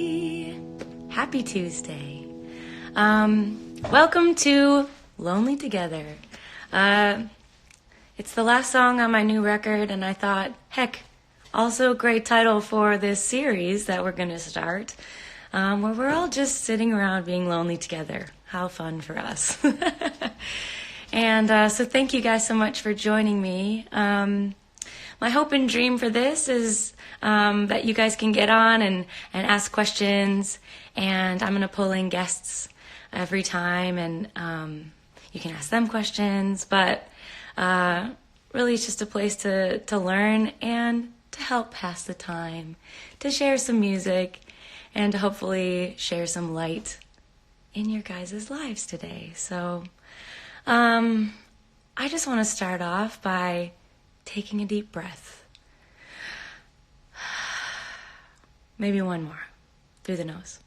everybody. Happy Tuesday. Welcome to Lonely Together. It's the last song on my new record, and I thought, heck, also a great title for this series that we're going to start, where we're all just sitting around being lonely together. How fun for us. And so thank you guys so much for joining me. My hope and dream for this is that you guys can get on and ask questions, and I'm going to pull in guests every time, and you can ask them questions, but really it's just a place to learn and to help pass the time, to share some music, and to hopefully share some light in your guys' lives today. So I just want to start off by taking a deep breath. Maybe one more through the nose.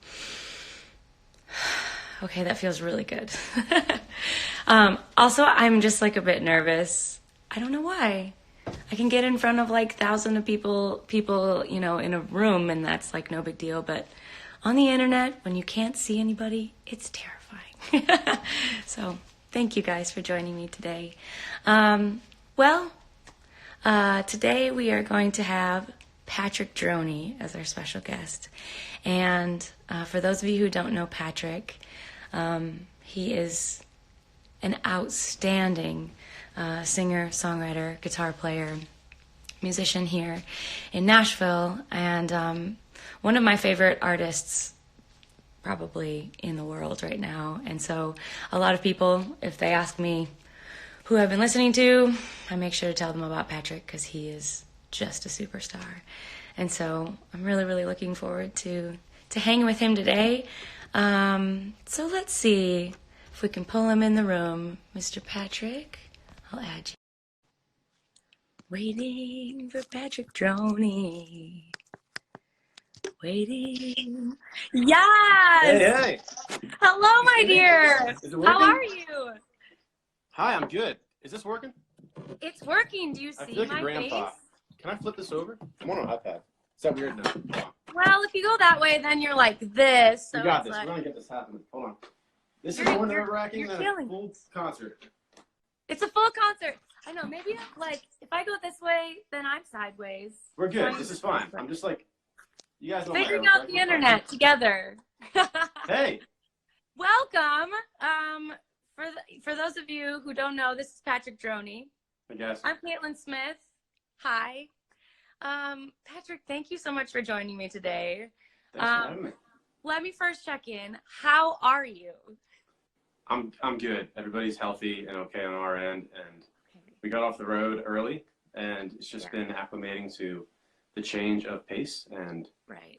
Okay, that feels really good. Also, I'm just like a bit nervous. I don't know why. I can get in front of like thousands of people, you know, in a room, and that's like no big deal. But on the internet, when you can't see anybody, it's terrifying. So thank you guys for joining me today. Today we are going to have Patrick Droney as our special guest. And for those of you who don't know Patrick, he is an outstanding singer, songwriter, guitar player, musician here in Nashville, and one of my favorite artists probably in the world right now. And so a lot of people, if they ask me who I've been listening to, I make sure to tell them about Patrick because he is just a superstar. And so I'm really, really looking forward to hanging with him today. So let's see if we can pull him in the room. Mr. Patrick, I'll add you. Waiting for Patrick Droney. Waiting. Yes! Hey! Hello, my dear! Is it working? How are you? Hi, I'm good. Is this working? It's working. Do you I see feel like my a grandpa. face? Can I flip this over? I'm on an iPad. Is that weird? No. Well, if you go that way, then you're like this. So We got it's this. like, We're going to get this happening. Hold on. This is You're- more you're- nerve-wracking you're than a killing full concert. it's a full concert. I know. Maybe like if I go this way, then I'm sideways. We're good. So This is fine. I'm just like, you guys know my figuring arrows, out right? the We're fine. internet together. Hey! Welcome. For those of you who don't know, this is Patrick Droney. I guess. I'm Caitlyn Smith. Hi. Patrick, thank you so much for joining me today. Thanks for having me. Let me first check in. How are you? I'm good. Everybody's healthy and okay on our end, and we got off the road early, and it's just been acclimating to the change of pace and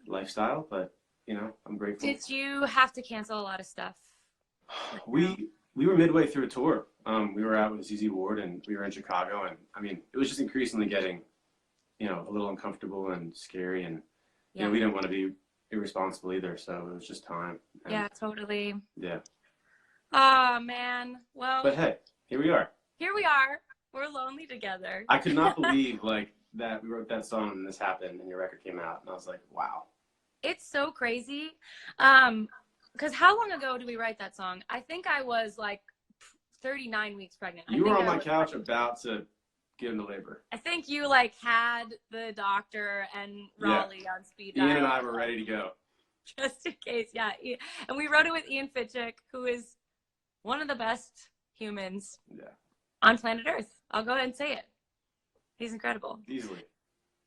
lifestyle, but you know, I'm grateful. Did you have to cancel a lot of stuff? We were midway through a tour. We were out with ZZ Ward, and we were in Chicago, and I mean, it was just increasingly getting, you know, a little uncomfortable and scary, and you know, we didn't want to be irresponsible either, so it was just time. And, yeah, totally. Yeah. Oh man. Well, But hey, here we are. Here we are. We're lonely together. I could not believe like that we wrote that song and this happened and your record came out, and I was like, wow. It's so crazy. Because how long ago did we write that song? I think I was like 39 weeks pregnant. You were on my couch about to get into labor. I think you like had the doctor and Raleigh on speed dial. Ian and I were ready to go. Just in case, yeah. And we wrote it with Ian Fitchick, who is one of the best humans on planet Earth. I'll go ahead and say it. He's incredible. Easily.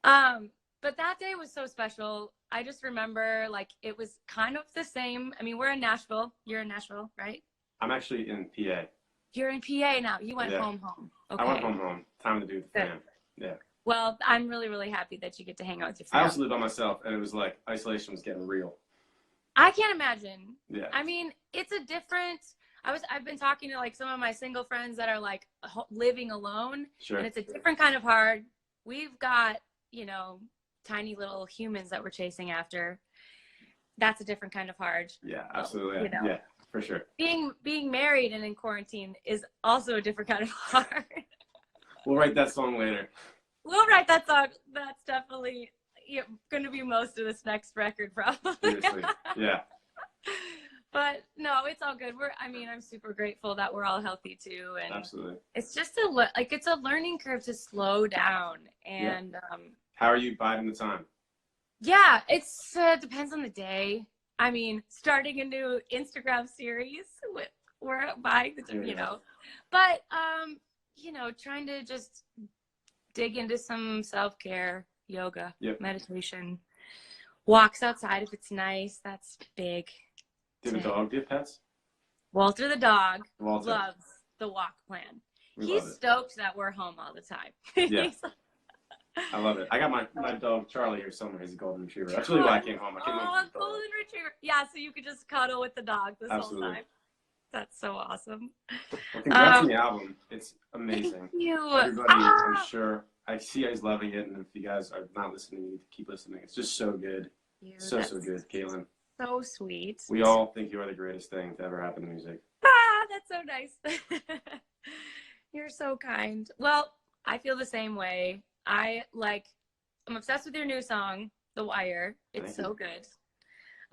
But that day was so special. I just remember like it was kind of the same. I mean, we're in Nashville. You're in Nashville, right? I'm actually in PA. You're in PA now. You went home. Okay. I went home. Time to do the fam. Yeah. Well, I'm really, really happy that you get to hang out with your friends. I also live by myself, and it was like isolation was getting real. I can't imagine. Yeah. I mean, it's a different. I've been talking to like some of my single friends that are like living alone, and it's a different kind of hard. We've got, you know, tiny little humans that we're chasing after. That's a different kind of hard. Yeah, absolutely. You know, yeah, for sure. Being married and in quarantine is also a different kind of hard. We'll write that song later. We'll write that song. That's definitely going to be most of this next record, probably. Seriously, yeah. But no, it's all good. I'm super grateful that we're all healthy too, and Absolutely. it's just it's a learning curve to slow down. And how are you biding the time? Yeah, it's depends on the day. I mean, starting a new Instagram series we're buying the but trying to just dig into some self-care, yoga, meditation, walks outside if it's nice. That's big. Do you have a dog? Do you have pets? Walter the dog loves the walk plan. He's stoked that we're home all the time. Yeah. I love it. I got my dog Charlie here somewhere. He's a golden retriever. That's really why I came home. I came home a golden retriever. Yeah, so you could just cuddle with the dog this whole time. That's so awesome. Well, congrats on the album. It's amazing. Thank you. Everybody, I'm sure. I see you guys loving it, and if you guys are not listening, you need to keep listening. It's just so good. So good, Caitlyn. So sweet. We all think you are the greatest thing to ever happen to music. That's so nice. You're so kind. Well, I feel the same way. I'm obsessed with your new song, The Wire. It's so good.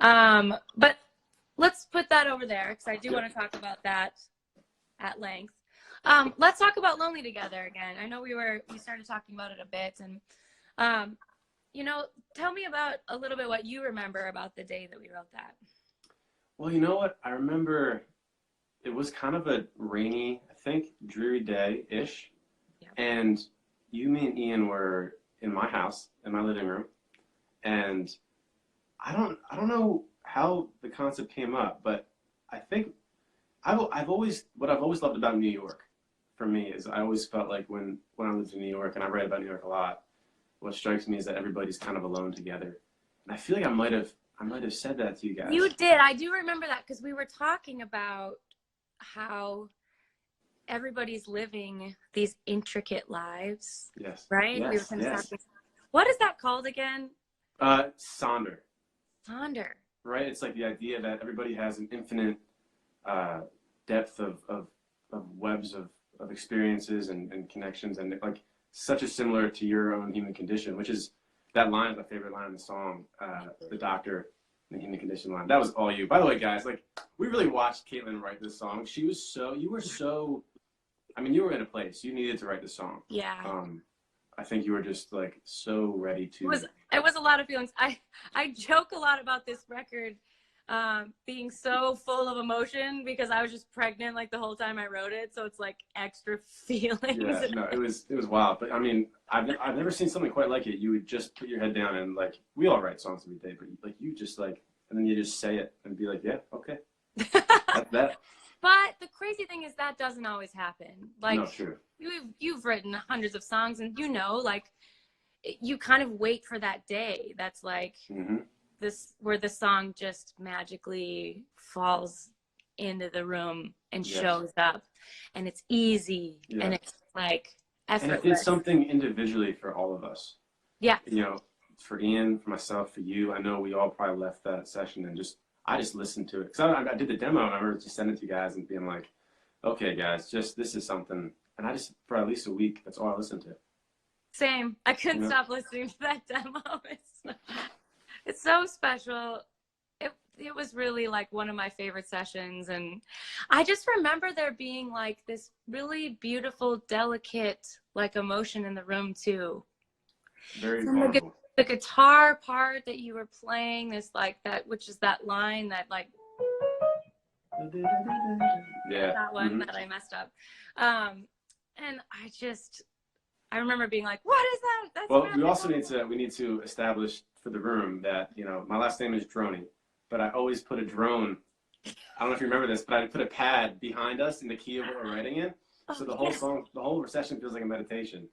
But let's put that over there because I do want to talk about that at length. Let's talk about Lonely Together again. I know we started talking about it a bit, and tell me about a little bit what you remember about the day that we wrote that. Well, you know what? I remember it was kind of a rainy, I think, dreary day-ish. Yeah. And you, me, and Ian were in my house, in my living room. And I don't know how the concept came up, but I think I've always loved about New York for me is I always felt like when I lived in New York, and I write about New York a lot, what strikes me is that everybody's kind of alone together. And I feel like I might have said that to you guys. You did. I do remember that because we were talking about how everybody's living these intricate lives. Yes. Right? Yes. We were kind of talking. What is that called again? Sonder. Sonder. Right? It's like the idea that everybody has an infinite depth of webs of experiences and connections, and like such a similar to your own human condition, which is that line is my favorite line in the song, the doctor in the human condition line. That was all you. By the way, guys, like we really watched Caitlyn write this song. You were in a place. You needed to write this song. Yeah. I think you were just like so ready to. It was a lot of feelings. I joke a lot about this record being so full of emotion because I was just pregnant like the whole time I wrote it, so it's like extra feelings. Yeah, no, it was wild. But I mean, I've never seen something quite like it. You would just put your head down and like we all write songs every day, but like you just like, and then you just say it and be like, yeah, okay, that's that. But the crazy thing is that doesn't always happen. Like, no, true. You've written hundreds of songs, and like you kind of wait for that day. That's like this where the song just magically falls into the room and shows up, and it's easy and it's like effortless. And it did something individually for all of us. Yeah. For Ian, for myself, for you. I know we all probably left that session and I just listened to it because I did the demo and I remember just sending it to you guys and being like, okay, guys, this is something. And I just, for at least a week, that's all I listened to. Same. I couldn't stop listening to that demo. It's so special. It was really like one of my favorite sessions. And I just remember there being like this really beautiful, delicate, like emotion in the room too. Very vulnerable. The guitar part that you were playing, which is that line that like, that one that I messed up. And I remember being like, what is that? That's well, we also need to establish for the room that, my last name is Droney, but I always put a drone. I don't know if you remember this, but I put a pad behind us in the key of what we're writing in. So the whole song, the whole session feels like a meditation.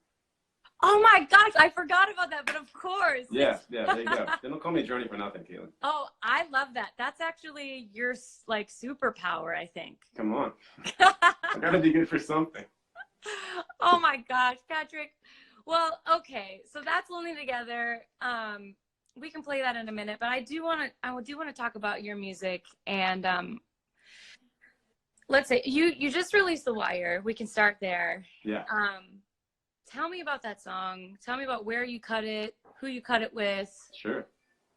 Oh my gosh, I forgot about that, but of course. Yeah, there you go. They don't call me Droney for nothing, Caitlyn. Oh, I love that. That's actually your like superpower, I think. Come on. I gotta be good for something. Oh my gosh, Patrick. Well, okay, so that's Lonely Together. We can play that in a minute, but I do want to talk about your music, and let's say you just released The Wire. We can start there. Yeah. Tell me about that song. Tell me about where you cut it, who you cut it with. Sure.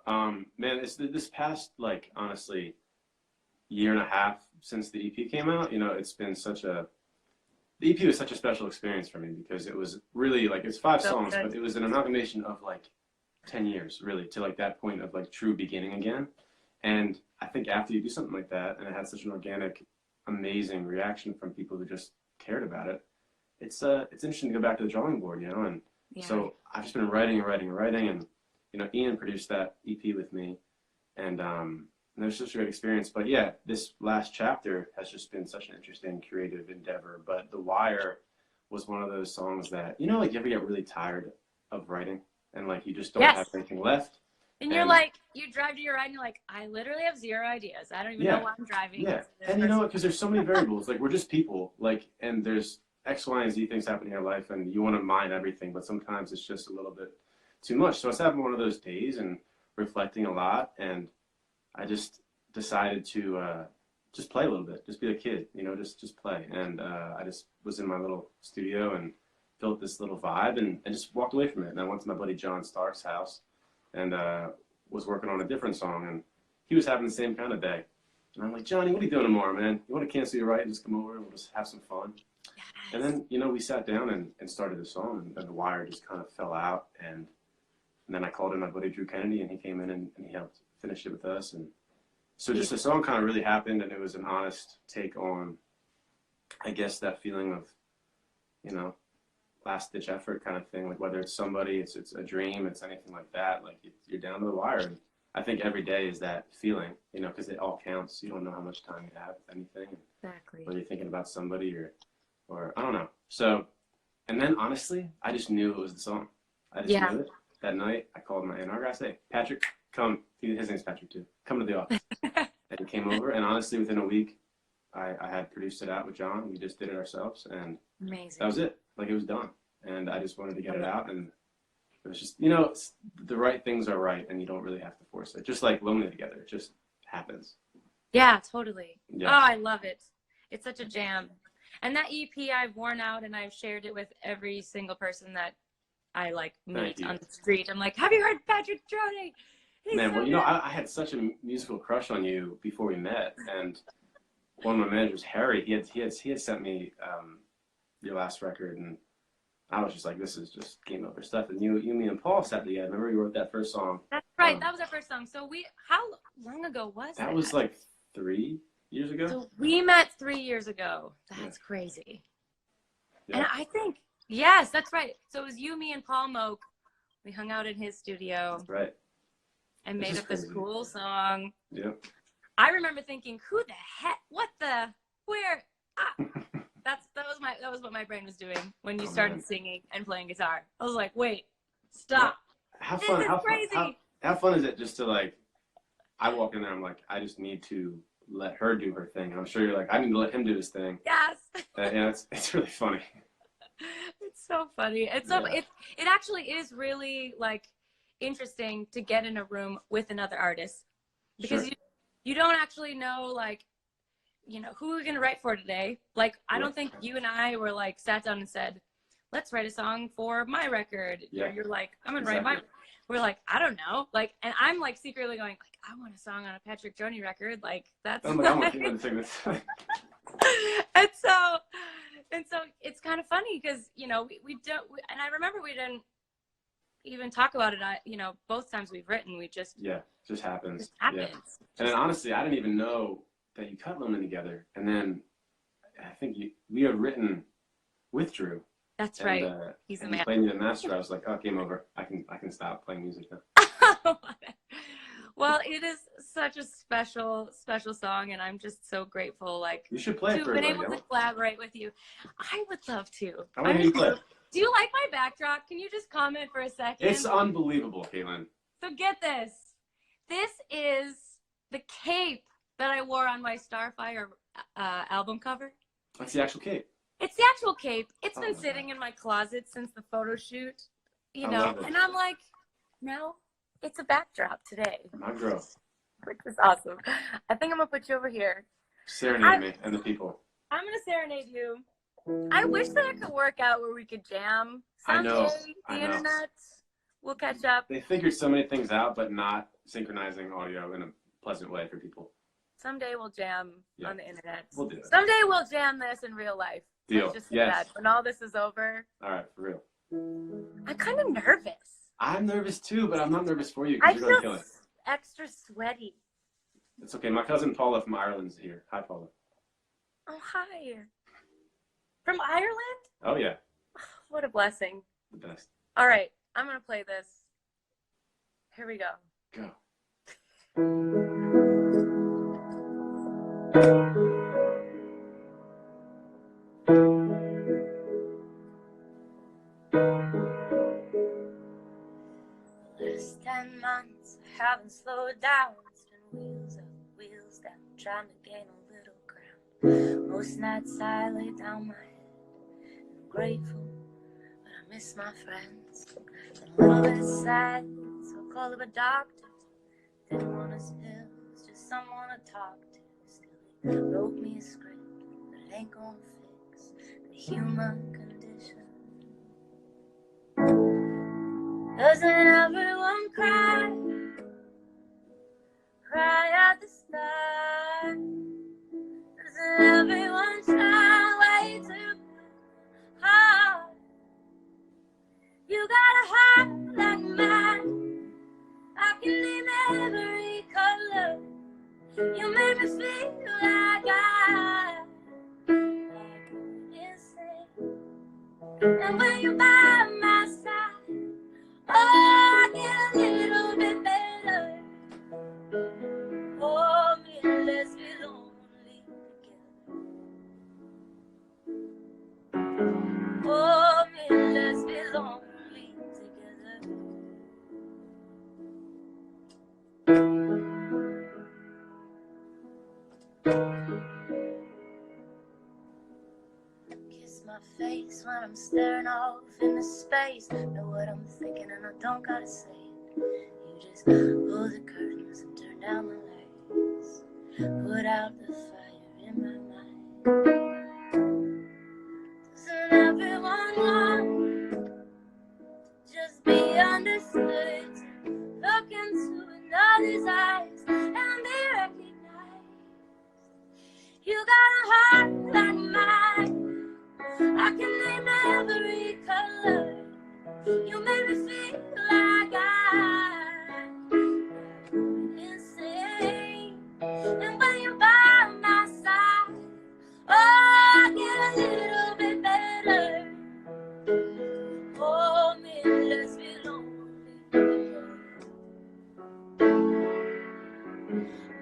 Man, it's this past, like, honestly, year and a half since the EP came out, it's been the EP was such a special experience for me because it was really like, it's 5 songs, but it was an amalgamation of like 10 years really to like that point of like true beginning again. And I think after you do something like that and it had such an organic, amazing reaction from people who just cared about it, it's interesting to go back to the drawing board, and so I've just been writing and writing and writing, and Ian produced that EP with me, and it was such a great experience. But yeah, this last chapter has just been such an interesting creative endeavor. But The Wire was one of those songs that, like, you ever get really tired of writing and like you just don't have anything left. And you're like, you drive to your ride and you're like, I literally have 0 ideas. I don't even know why I'm driving. Yeah, and you know what? Because there's so many variables. Like, we're just people. Like, and there's X, Y, and Z things happening in your life, and you want to mind everything, but sometimes it's just a little bit too much. So I was having one of those days and reflecting a lot, and I just decided to just play a little bit, just be a kid, just play. And I just was in my little studio and built this little vibe and just walked away from it. And I went to my buddy John Stark's house and was working on a different song, and he was having the same kind of day. And I'm like, Johnny, what are you doing tomorrow, man? You want to cancel your write and just come over and we'll just have some fun? Yes. And then, we sat down and started the song, and The Wire just kind of fell out. And then I called in my buddy Drew Kennedy, and he came in and he helped finish it with us. And so just the song kind of really happened, and it was an honest take on, I guess, that feeling of, last-ditch effort kind of thing. Like, whether it's somebody, it's a dream, it's anything like that. Like, you're down to the wire. And I think every day is that feeling, because it all counts. You don't know how much time you have with anything. Exactly. Whether you're thinking about somebody or I don't know. So, and then honestly, I just knew it was the song. I just knew it. That night, I called my A&R guy. I said, hey, Patrick, come. His name's Patrick too. Come to the office. And he came over, and honestly, within a week, I had produced it out with John. We just did it ourselves, and amazing. That was it. Like, it was done. And I just wanted to get it out, and it was just, the right things are right, and you don't really have to force it. Just like Lonely Together, it just happens. Yeah, totally. Yeah. Oh, I love it. It's such a jam. And that EP I've worn out, and I've shared it with every single person that I meet on the street. I'm like, have you heard Patrick Droney? Man, well, I had such a musical crush on you before we met, and one of my managers, Harry, he had sent me your last record, and I was just like, this is just game over stuff. And you, me, and Paul sat together. Remember, you wrote that first song. That's right. That was our first song. So how long ago was that? That was like 3 years ago. So we met 3 years ago. That's crazy. Yeah. And I think, yes, that's right. So it was you, me, and Paul Moak. We hung out in his studio. That's right. And made up this cool song. Yeah. I remember thinking, who the heck? What the? Where? That was what my brain was doing when you started singing and playing guitar. I was like, wait, stop. How crazy. How fun is it just to I walk in there, I'm like, I just need to let her do her thing. And I'm sure you're like, I need to let him do his thing. Yes. It's really funny. It's so funny. It actually is really interesting to get in a room with another artist because you don't actually know who we're gonna write for today. I don't think you and I were sat down and said, let's write a song for my record. Yeah. You're like, I'm gonna write my. We're like, I don't know. And I'm secretly going I want a song on a Patrick Droney record. That's. I'm like, I'm sing this. and so it's kind of funny because we don't. And I remember we didn't even talk about it. Both times we've written, we just just happens. It just happens. Yeah. And then honestly, I didn't even know that you cut Lonely Together, and then I think we had written with Drew. That's right. He's the man. He played me the master. I was like, oh, game over. I can stop playing music now. Well, it is such a special song, and I'm just so grateful. You should play it for been able to collaborate with you. I would love to. I want you to play. Do you like my backdrop? Can you just comment for a second? It's unbelievable, Caitlyn. So get this. This is the cape that I wore on my Starfire album cover. That's the actual cape. It's the actual cape. It's been sitting in my closet since the photo shoot, and I'm like, no, it's a backdrop today. My girl. Which is awesome. I think I'm going to put you over here. Serenade me and the people. I'm going to serenade you. I wish that it could work out where we could jam. Someday the internet will catch up. They figured so many things out, but not synchronizing audio in a pleasant way for people. Someday we'll jam on the internet. We'll do it. Someday we'll jam this in real life. Deal. Just that. When all this is over. All right, for real. I'm kind of nervous. I'm nervous too, but I'm not nervous for you. I you're gonna kill it. Extra sweaty. It's okay. My cousin Paula from Ireland's here. Hi, Paula. Oh, hi. From Ireland? Oh, yeah. What a blessing. The best. All right. I'm going to play this. Here we go. Go. Last 10 months, I haven't slowed down. It's been wheels up, wheels down, trying to gain a little ground. Most nights I lay down my head. I'm grateful, but I miss my friends. A little bit sad, so I called up a doctor. Didn't want his pills, just someone to talk to. Still, he wrote me a script, but it ain't gonna fix the human condition. Doesn't everyone cry? Cry at the start. Doesn't everyone try way too hard? You got a heart like mine. I can name every color. You made me feel like I'm insane. And when you're by my side, oh, I get a little bit better. Oh, me, let's be lonely together. Oh, me, let's be lonely together. Kiss my face when I'm staring off into space. Know what I'm thinking and I don't gotta say it. You just pull the curtains and turn down the lights. Put out the fire in my mind. Doesn't everyone want just be understood? Look into another's eyes and be recognized. You got a heart like mine. I can name every color. You made me feel like I'm insane. And when you're by my side, oh, I get a little bit better. Oh, me, let's be lonely.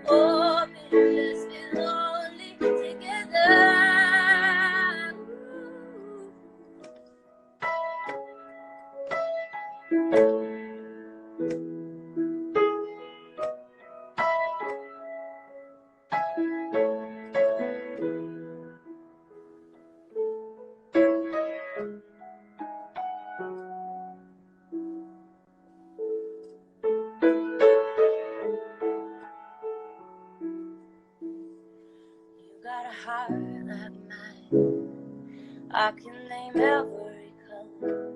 Oh, me, let's be lonely together. You got a heart like mine. I can name every color.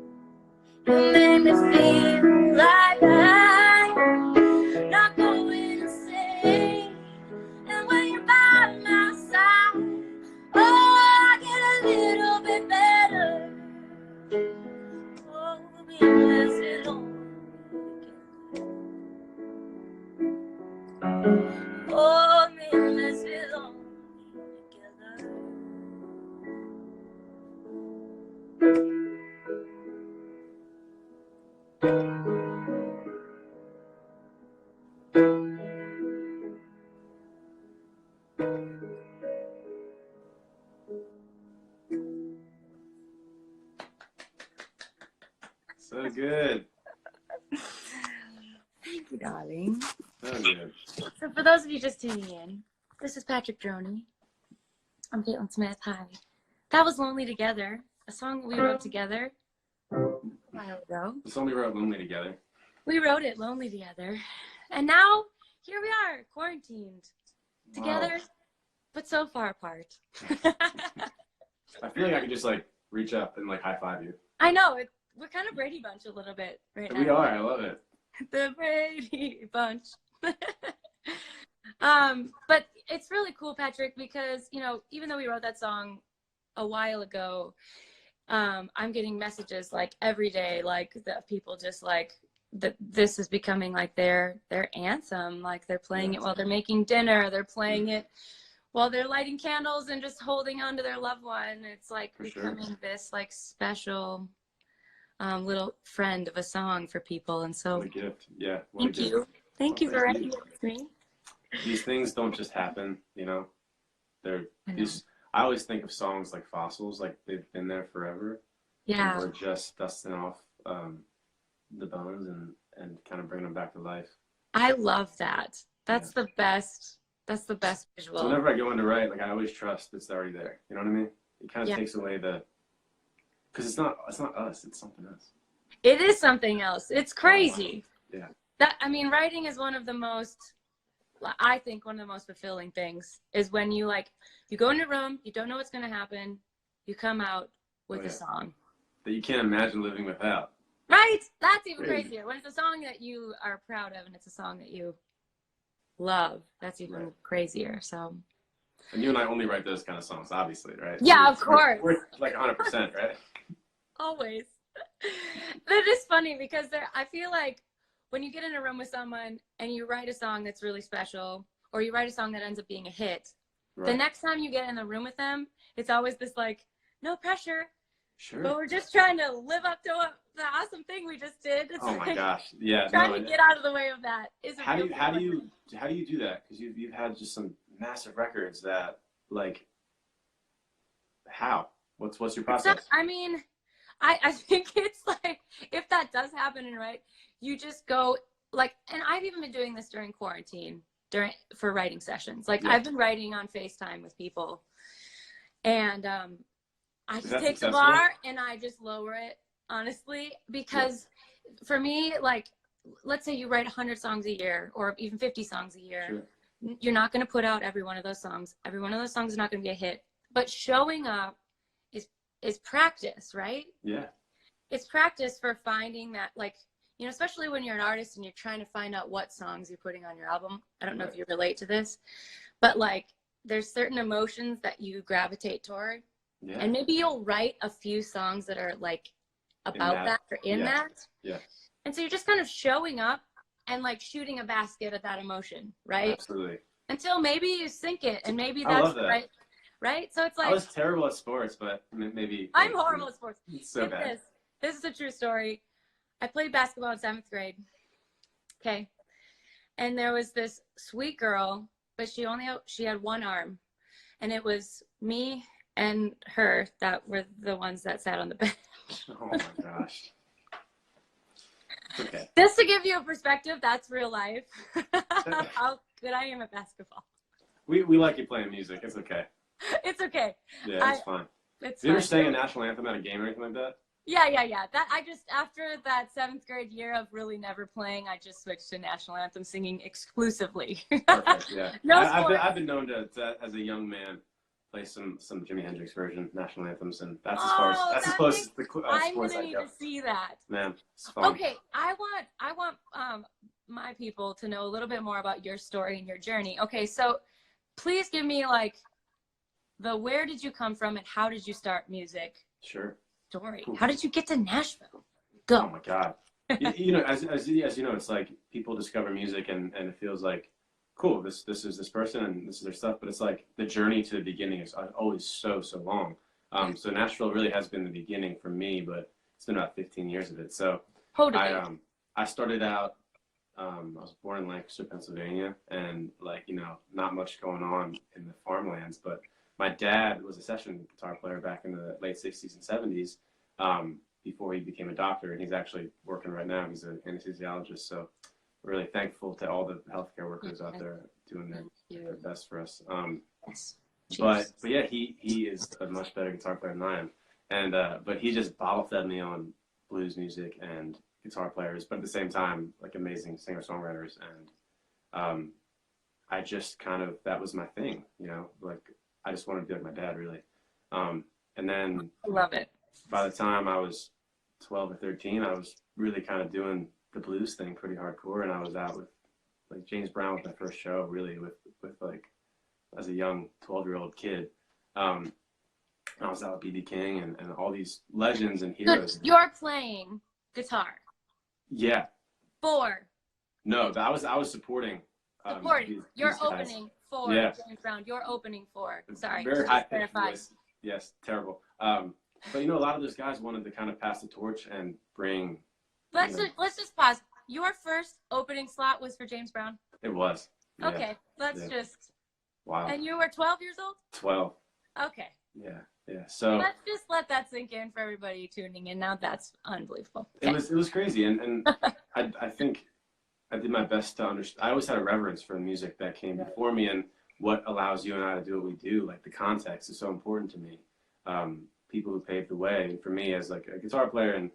You made me feel like I'm not going insane. And when you're by my side, oh, I get a little bit better. Oh, be less alone together. Oh, me, let's be lonely together. So good. Thank you, darling. So good. So for those of you just tuning in, this is Patrick Droney. I'm Caitlyn Smith. Hi. That was Lonely Together, a song we wrote together a while ago. The song we wrote Lonely together. We wrote it lonely together. And now, here we are, quarantined. Together, but so far apart. I feel like I could just like reach up and like high five you. I know. We're kind of Brady Bunch a little bit right now. We are. I love it. The Brady Bunch. But it's really cool, Patrick, because, you know, even though we wrote that song a while ago, I'm getting messages like every day, like that people just like that this is becoming like their anthem. Like they're playing it while they're making dinner. They're playing it while they're lighting candles and just holding on to their loved one. It's like becoming this like special little friend of a song for people. And so what a gift. Yeah. Thank you. Thank you for writing it with me. These things don't just happen, you know. I always think of songs like fossils, like they've been there forever. Yeah. And we're just dusting off the bones and kind of bringing them back to life. I love that. That's the best. That's the best visual. So whenever I go in to write, like I always trust it's already there. You know what I mean? It kind of takes away because it's not us, it's something else. It is something else. It's crazy. Yeah. I mean, writing is one of the most fulfilling things is when you go in a room, you don't know what's going to happen, you come out with a song that you can't imagine living without. Right? That's even crazier. When it's a song that you are proud of and it's a song that you love, that's even crazier. So. And you and I only write those kind of songs, obviously, right? Yeah, of course. We're like 100%, right? Always. That is funny because I feel like when you get in a room with someone and you write a song that's really special, or you write a song that ends up being a hit, the next time you get in the room with them, it's always this like, no pressure. Sure. But we're just trying to live up to the awesome thing we just did. It's oh my gosh. Yeah. Trying to get out of the way of that is how do you do that? Because you've had just some massive records that like how? What's your process? So, I mean, I think it's like if that does happen and you just go like, and I've even been doing this during quarantine for writing sessions. Like I've been writing on FaceTime with people, and I just take the bar and I just lower it, honestly, because for me, like, let's say you write 100 songs a year or even 50 songs a year. You're not going to put out every one of those songs. Every one of those songs is not going to be a hit, but showing up is practice, right? Yeah. It's practice for finding that, like, you know, especially when you're an artist and you're trying to find out what songs you're putting on your album. I don't know if you relate to this, but like there's certain emotions that you gravitate toward. Yeah. And maybe you'll write a few songs that are like about that or in that. Yeah. And so you're just kind of showing up and like shooting a basket at that emotion, right? Absolutely. Until maybe you sink it and maybe that's right. Right? So it's like I was terrible at sports, but maybe I'm horrible at sports. So bad. This is a true story. I played basketball in 7th grade. Okay. And there was this sweet girl, but she had one arm. And it was me and her that were the ones that sat on the bench. Oh my gosh. Okay. Just to give you a perspective, that's real life. How good I am at basketball. We like you playing music. It's okay. It's okay. Yeah, it's fine. Did you ever sing a national anthem at a game or anything like that? Yeah. That after that 7th grade year of really never playing, I just switched to national anthem singing exclusively. Perfect. Yeah. No I've been known to as a young man play some Jimi Hendrix version national anthems, and that's as close as the I'm gonna need to see that. Man, it's fun. Okay, I want my people to know a little bit more about your story and your journey. Okay, so please give me like where did you come from and how did you start music? Sure. Story. How did you get to Nashville? Go. Oh my God. you know, as you know, it's like people discover music and it feels like, cool, this is this person and this is their stuff, but it's like the journey to the beginning is always so long. So Nashville really has been the beginning for me, but it's been about 15 years of it. So I started out, I was born in Lancaster, Pennsylvania, and like, you know, not much going on in the farmlands, but my dad was a session guitar player back in the late 60s and 70s before he became a doctor, and he's actually working right now. He's an anesthesiologist, so we're really thankful to all the healthcare workers out there doing their best for us. But yeah, he is a much better guitar player than I am, and but he just bottle fed me on blues music and guitar players, but at the same time, like amazing singer-songwriters, and I just kind of, that was my thing, you know, like I just wanted to be like my dad, really. And then I love it. by the time I was 12 or 13, I was really kind of doing the blues thing pretty hardcore, and I was out with like James Brown was my first show, really, with like as a young 12-year-old kid. I was out with B.B. King and all these legends and heroes. So you're playing guitar. Yeah. For. No, I was supporting. You're opening for James Brown. You're opening for. Sorry. Very high pitched voice. Yes, terrible. But you know, a lot of those guys wanted to kind of pass the torch and bring. Let's just pause. Your first opening slot was for James Brown? It was. Yeah. Okay, let's just. Wow. And you were 12 years old? 12. Okay. Yeah. So let's just let that sink in for everybody tuning in. Now that's unbelievable. Okay. It was crazy, and I think I did my best to understand. I always had a reverence for the music that came before me, and what allows you and I to do what we do. Like the context is so important to me. People who paved the way, and for me as like a guitar player, and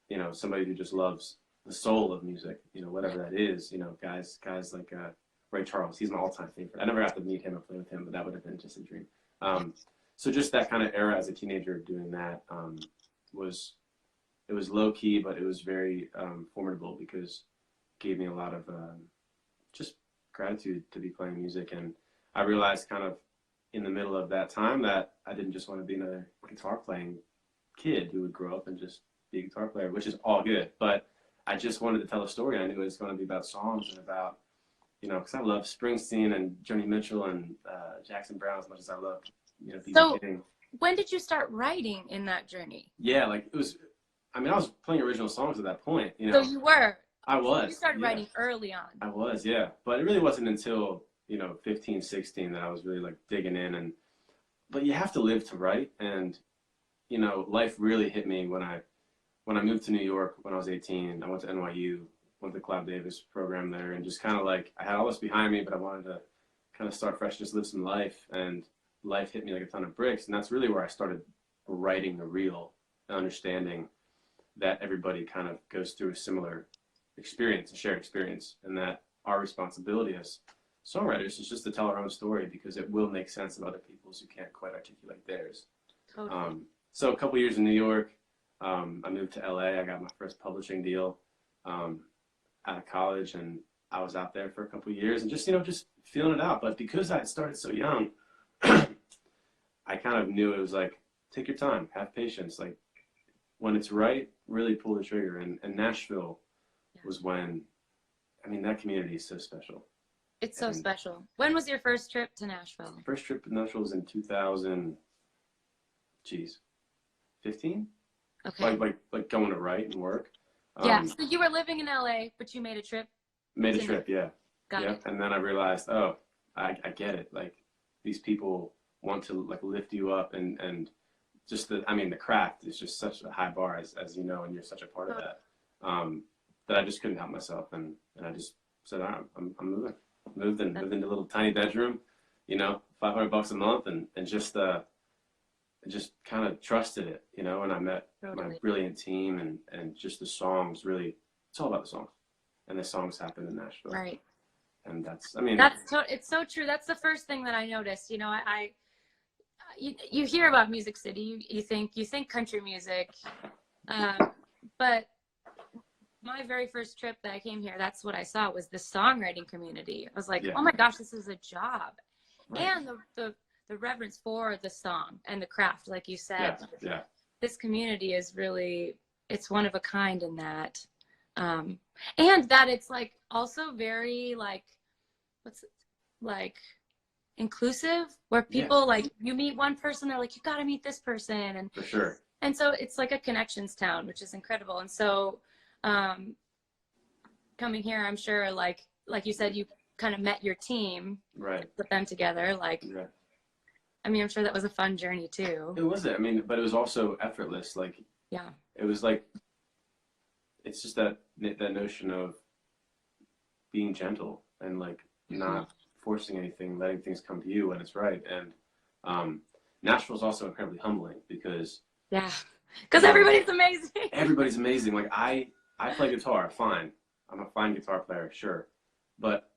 you know, somebody who just loves the soul of music, you know, whatever that is. You know, guys like Ray Charles. He's my all-time favorite. I never got to meet him or play with him, but that would have been just a dream. So just that kind of era as a teenager doing that was low key, but it was very formidable because it gave me a lot of just gratitude to be playing music. And I realized kind of in the middle of that time that I didn't just want to be another guitar playing kid who would grow up and just be a guitar player, which is all good. But I just wanted to tell a story. I knew it was going to be about songs and about, you know, because I love Springsteen and Joni Mitchell and Jackson Browne as much as I love, you know, so when did you start writing in that journey? Yeah, like it was, I mean, I was playing original songs at that point, you know. So you were? I was. You started writing early on. I was, yeah. But it really wasn't until, you know, 15, 16 that I was really like digging in. But you have to live to write. And, you know, life really hit me when I moved to New York when I was 18. I went to NYU, went to the Clive Davis program there, and just kind of like, I had all this behind me, but I wanted to kind of start fresh, just live some life. And life hit me like a ton of bricks. And that's really where I started writing the real and understanding that everybody kind of goes through a similar experience, a shared experience, and that our responsibility as songwriters is just to tell our own story because it will make sense of other people's who can't quite articulate theirs. Totally. So a couple years in New York, I moved to LA. I got my first publishing deal out of college, and I was out there for a couple years and just, you know, just feeling it out. But because I had started so young, I kind of knew it was like, take your time, have patience. Like when it's right, really pull the trigger. And Nashville was when, I mean, that community is so special. It's so special. When was your first trip to Nashville? First trip to Nashville was in 15? Okay. Like going to write and work. Yeah. So you were living in LA, but you made a trip? Made a trip, yeah. Got it. And then I realized, oh, I get it. Like these people want to like lift you up and just the craft is just such a high bar as you know, and you're such a part of that. That I just couldn't help myself, and I just said, all right, I'm moving. Moved into a little tiny bedroom, you know, $500 a month, and just kind of trusted it, you know. And I met my brilliant team, and just the songs really, it's all about the songs, and the songs happen in Nashville, right? And that's it's so true. That's the first thing that I noticed. You know, you hear about Music City, you think country music, but my very first trip that I came here, that's what I saw was the songwriting community. I was like, oh my gosh, this is a job. Right. And the reverence for the song and the craft, like you said. Yeah. This community is really, it's one of a kind in that. And that it's like also very inclusive, where people like, you meet one person, they're like, you got to meet this person. And for sure. And so it's like a connections town, which is incredible. And so coming here, I'm sure like you said, you kind of met your team, right? Put them together. Like, I mean, I'm sure that was a fun journey too. It was. I mean, but it was also effortless. Like, yeah, it was like, it's just that notion of being gentle and like not forcing anything, letting things come to you when it's right. And Nashville's also incredibly humbling because everybody's amazing. Everybody's amazing. Like I play guitar, fine. I'm a fine guitar player, sure. But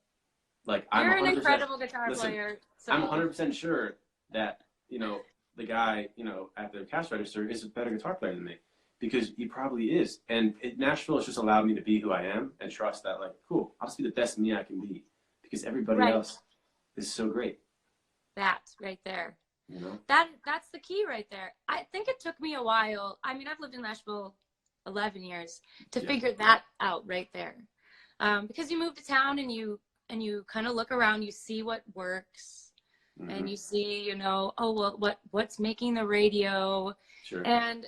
like you're an incredible guitar player. So. I'm 100% sure that, you know, the guy, you know, at the cash register is a better guitar player than me, because he probably is. And Nashville has just allowed me to be who I am and trust that, like, cool, I'll just be the best me I can be, because everybody else is so great. That right there. You know? That's the key right there. I think it took me a while. I mean, I've lived in Nashville 11 years to figure that out right there. Because you move to town and you kind of look around, you see what works, and you see, you know, oh, well, what's making the radio. Sure. And,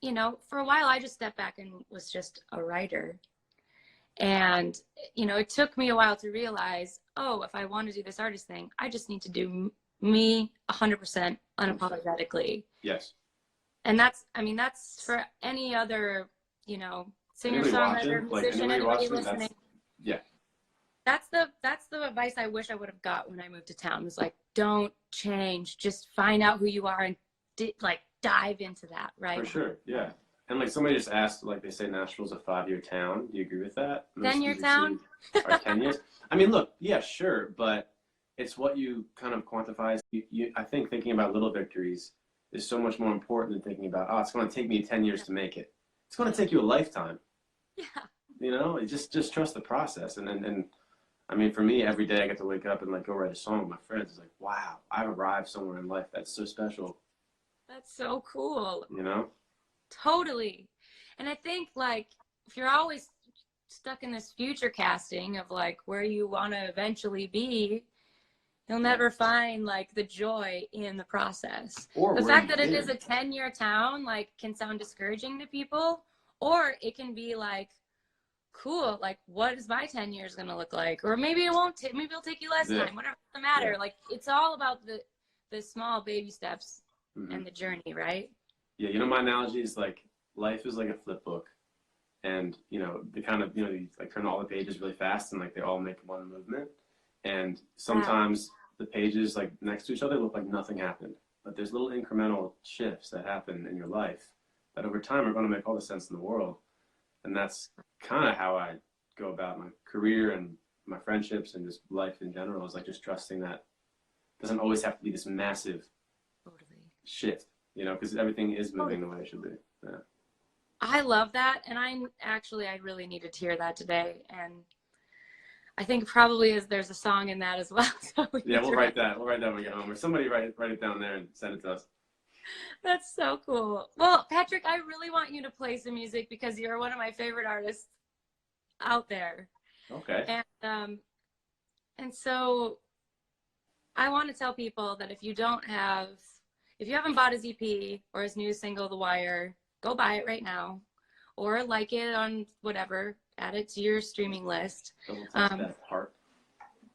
you know, for a while I just stepped back and was just a writer. And, you know, it took me a while to realize, oh, if I want to do this artist thing, I just need to do me 100% unapologetically. Yes. And that's for any other, you know, singer, songwriter, musician, anybody listening. That's the advice I wish I would have got when I moved to town. It was like, don't change, just find out who you are and like dive into that, right? For sure, yeah. And like somebody just asked, like they say Nashville's a 5-year town. Do you agree with that? 10-year town? Or 10 years? I mean, look, yeah, sure, but it's what you kind of quantify. I think thinking about little victories is so much more important than thinking about, oh, it's going to take me 10 years to make it. It's going to take you a lifetime. Yeah. You know, just trust the process. And I mean, for me, every day I get to wake up and like go write a song with my friends. It's like, wow, I've arrived somewhere in life that's so special. That's so cool. You know? Totally. And I think, like, if you're always stuck in this future casting of like where you want to eventually be, you'll never find like the joy in the process. Or the fact that it is a 10-year town like can sound discouraging to people, or it can be like, cool, like what is my 10 years going to look like? Or maybe it won't maybe it'll take you less time, whatever, doesn't matter. Like it's all about the small baby steps and the journey, right? Yeah, you know, my analogy is like life is like a flip book, and you know, the kind of, you know, you like turn all the pages really fast and like they all make one movement, and sometimes the pages like next to each other look like nothing happened, but there's little incremental shifts that happen in your life that over time are going to make all the sense in the world. And that's kind of how I go about my career and my friendships and just life in general, is like just trusting that it doesn't always have to be this massive shift. You know, because everything is moving the way it should be. Yeah. I love that. And I really needed to hear that today. And I think probably there's a song in that as well. So we'll write that. We'll write that when we get home. Or somebody write it down there and send it to us. That's so cool. Well, Patrick, I really want you to play some music because you're one of my favorite artists out there. Okay. And so I want to tell people that if you haven't bought his EP or his new single, The Wire, go buy it right now, or like it on whatever, add it to your streaming list. That heart.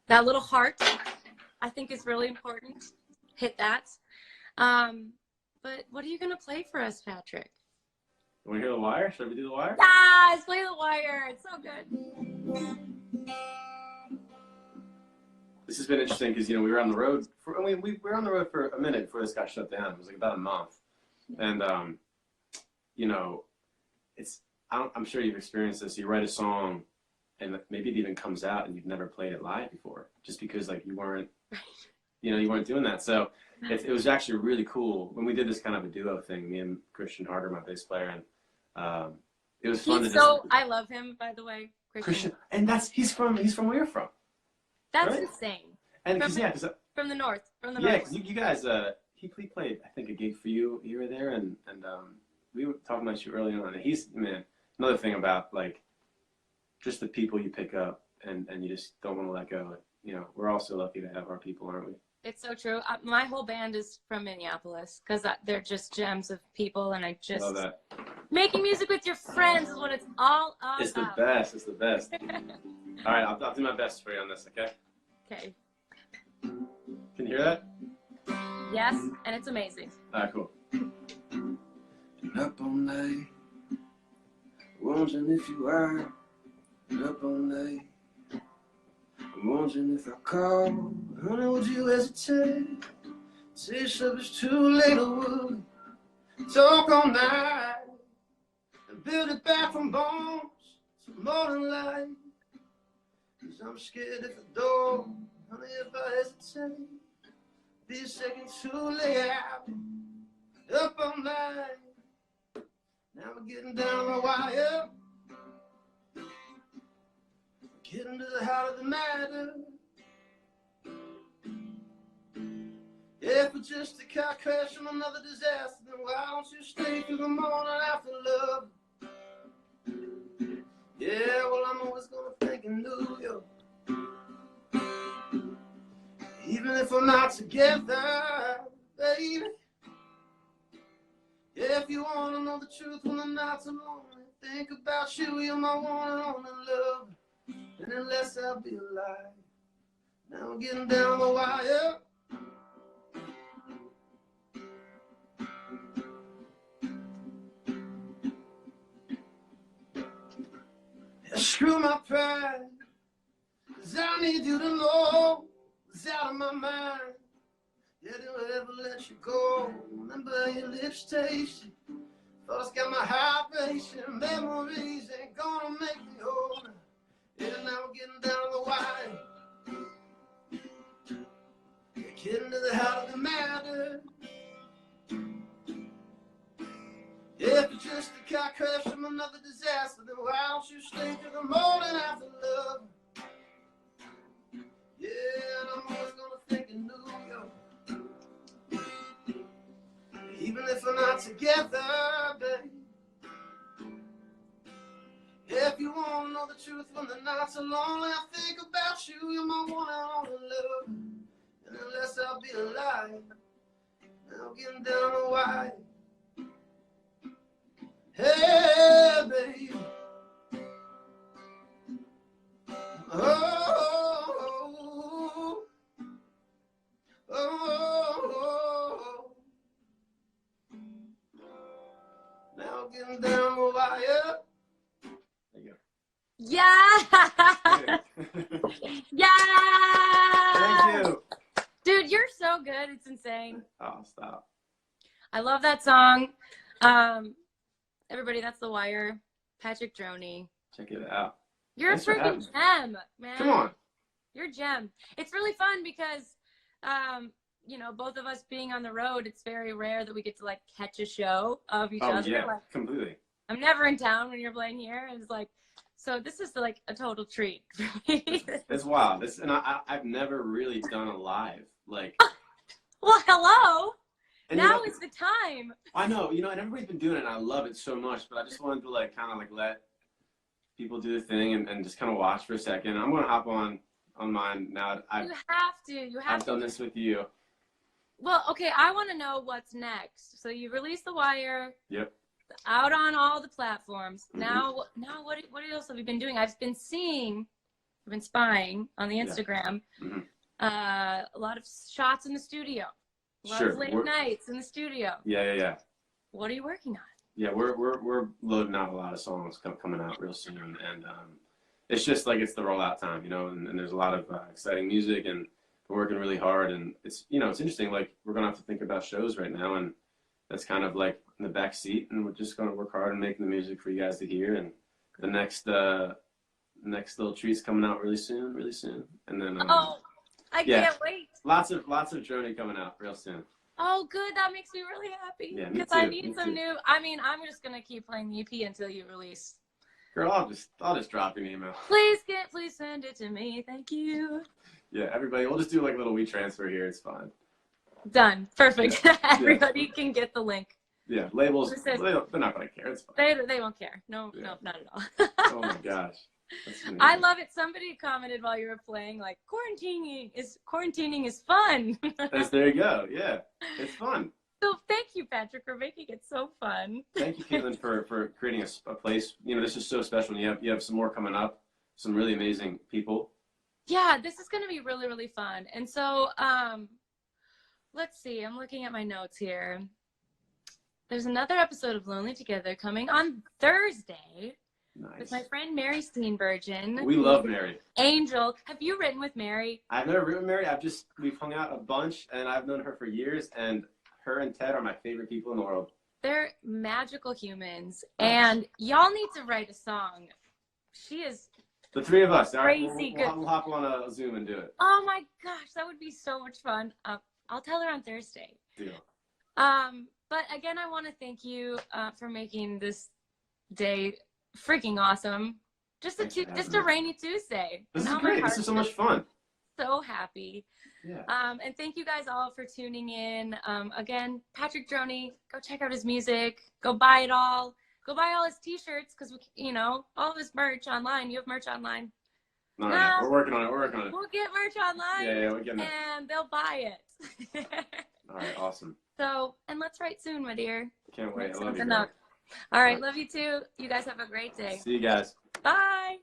That little heart, I think is really important. Hit that. But what are you going to play for us, Patrick? You want to hear The Wire? Should we do The Wire? Yes, play The Wire. It's so good. This has been interesting because, you know, we were on the road we were on the road for a minute before this got shut down. It was like about a month. And, you know, I'm sure you've experienced this. You write a song and maybe it even comes out and you've never played it live before, just because like you weren't doing that. So it was actually really cool when we did this kind of a duo thing, me and Christian Harder, my bass player, and it was fun. I love him, by the way, Christian. And he's from where you're from. That's right? Insane. And from the north. Yeah, because you guys, he played, I think, a gig for you. You were there, and we were talking about you early on. And he's, man, another thing about like just the people you pick up, and you just don't want to let go. You know, we're all so lucky to have our people, aren't we? It's so true. My whole band is from Minneapolis because they're just gems of people, and I just love that. Making music with your friends is what it's all about. It's the best. It's the best. All right, I'll do my best for you on this, okay? Okay. Can you hear that? Yes, and it's amazing. All right, cool. Up all night, wondering if you are. Up all night, wondering if I call. Honey, would you hesitate? Say stuff is too late, or would we talk all night and build it back from bones to morning light? 'Cause I'm scared if I don't, honey, if I hesitate, be a second too late. Up all night. Now we're getting down the wire. Getting to the heart of the matter. If it's just a car crash and another disaster, then why don't you stay through the morning after love? Yeah, well, I'm always gonna think of New York. Even if we're not together, baby. Yeah, if you wanna know the truth when the nights are lonely, think about you, you're my one and only love. And unless I'll be alive, now we're getting down the wire. Screw my pride, 'cause I need you to know it's out of my mind. Yeah, did I ever let you go? Remember your lips tasting. Thoughts got my heart racing. Memories ain't gonna make me whole. Yeah, now we're getting down the wire. We're getting to the heart of the matter. Yeah, if it's just a car crash from another disaster, then why don't you stay through the morning after love? Yeah, and I'm always gonna think of New York. Even if we're not together, babe. Yeah, if you wanna know the truth when the nights are lonely, I think about you, you're my one and only love. And unless I'll be alive, now getting down the wire. Hey, baby. Oh, oh, oh. Now getting down the wire. There you go. Yeah. Yeah. Thank you. Dude, you're so good. It's insane. Oh, stop. I love that song. Everybody, that's The Wire. Patrick Droney. Check it out. You're Thanks for a having freaking me. gem, man. Come on. You're a gem. It's really fun because, you know, both of us being on the road, it's very rare that we get to like catch a show of each other. Yeah, like, completely. I'm never in town when you're playing here. It's like, so this is like a total treat for me. It's wild. And I've never really done a live. Like, well, hello. and Now is the time. I know, and everybody's been doing it, and I love it so much, but I just wanted to, like, kind of, like, let people do the thing and just kind of watch for a second. I'm going to hop on mine now. You have to. I've done this with you. Well, okay, I want to know what's next. So you released The Wire. Yep. Out on all the platforms. Mm-hmm. Now what else have you been doing? I've been spying on the Instagram. Yeah. Mm-hmm. A lot of shots in the studio. A lot of late nights in the studio. Yeah. What are you working on? Yeah, we're loading out a lot of songs coming out real soon, and it's just like it's the rollout time, and there's a lot of exciting music, and we're working really hard, and it's it's interesting. Like, we're gonna have to think about shows right now, and that's kind of like in the back seat, and we're just gonna work hard and making the music for you guys to hear, and the next little treat's coming out really soon, and then I can't wait. Lots of Droney coming out real soon. Oh, good. That makes me really happy. Yeah, because I need some new. I mean, I'm just gonna keep playing the EP until you release. Girl, I'll just drop you an email. Please send it to me. Thank you. Yeah, everybody, we'll just do like a little WeTransfer here. It's fine. Done. Perfect. Yeah. Everybody can get the link. Yeah, labels. They're not gonna care. It's fine. They won't care. No, not at all. Oh my gosh. I love it. Somebody commented while you were playing, like, quarantining is fun. There you go. Yeah, it's fun. So thank you, Patrick, for making it so fun. Thank you, Caitlyn, for creating a place. This is so special. And you have some more coming up. Some really amazing people. Yeah, this is going to be really, really fun. And so, let's see. I'm looking at my notes here. There's another episode of Lonely Together coming on Thursday. Nice. With my friend Mary Steenburgen. We love Mary. Angel. Have you written with Mary? I've never written with Mary. We've hung out a bunch, and I've known her for years, and her and Ted are my favorite people in the world. They're magical humans, and y'all need to write a song. She is the three of us. Crazy good. We'll hop on a Zoom and do it. Oh my gosh, that would be so much fun. I'll tell her on Thursday. Deal. But again, I want to thank you for making this day freaking awesome. Just a rainy Tuesday. This is great. This is so much fun. So happy. Yeah. And thank you guys all for tuning in. Again, Patrick Droney, go check out his music. Go buy it all. Go buy all his t-shirts because, you know, all of his merch online. You have merch online. No, we're working on it. We'll get merch online. Yeah, we're getting it. And they'll buy it. All right, awesome. So, and let's write soon, my dear. Can't wait. I love you. All right, love you too. You guys have a great day. See you guys. Bye.